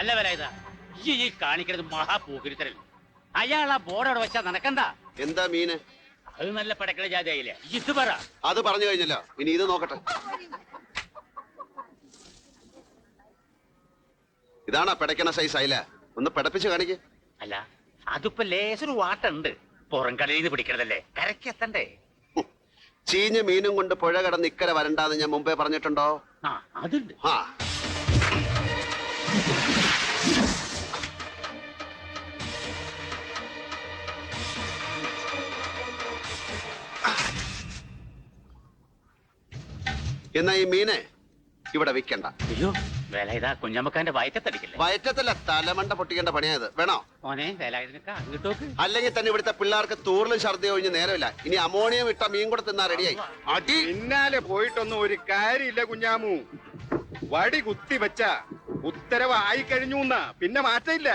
അല്ല വരായതാ ഈ കാണിക്കണത് മഹാപൂക്കുരിത്തരൽ. അയാൾ ആ ബോർഡ് അവിടെ വെച്ചാ നടക്കണ്ട. എന്താ മീന്? അത് നല്ല പടക്കണ ജാതിയായില്ലേ. ഇത് പറ. അത് പറഞ്ഞു കഴിഞ്ഞല്ലോ, ഇനി ഇത് നോക്കട്ടെ. ഇതാണോ പിടയ്ക്കണ സൈസ് അയില? ഒന്ന് പിടപ്പിച്ച് കാണിക്ക്. അല്ല അതിപ്പോ ലേശൊരു വാട്ടുണ്ട്. പുറം കടലിൽ നിന്ന് പിടിക്കണതല്ലേ, കരക്കെത്തണ്ടേ? ചീഞ്ഞ മീനും കൊണ്ട് പുഴ കടന്ന് ഇക്കര വരണ്ടാന്ന് ഞാൻ മുമ്പേ പറഞ്ഞിട്ടുണ്ടോ? ആ അതുണ്ട്. ആ എന്നാ ഈ മീനെ ഇവിടെ വിൽക്കണ്ട. അയ്യോ വേലായുധാ, കുഞ്ഞമ്മക്കാന്റെ വയറ്റത്തടിക്കല്ലേ? വയറ്റത്തല്ല, തലമണ്ട പൊട്ടിക്കേണ്ട പണിയായത്. വേണോ മോനെ വേലായുധനൊക്കെ അത് കിട്ടോക്ക്. അല്ലെങ്കിൽ തന്നെ ഇവിടുത്തെ പിള്ളേർക്ക് തൂറിലും ഛർദി ഒഴിഞ്ഞ് നേരമില്ല. ഇനി അമോണിയം ഇട്ട മീൻ കൂടെ തിന്നാ റെഡിയായി. അടി പിന്നാലെ പോയിട്ടൊന്നും ഒരു കാര്യമില്ല കുഞ്ഞാമു. വടി കുത്തി വെച്ച ഉത്തരവ് ആയി കഴിഞ്ഞു, പിന്നെ മാറ്റമില്ല.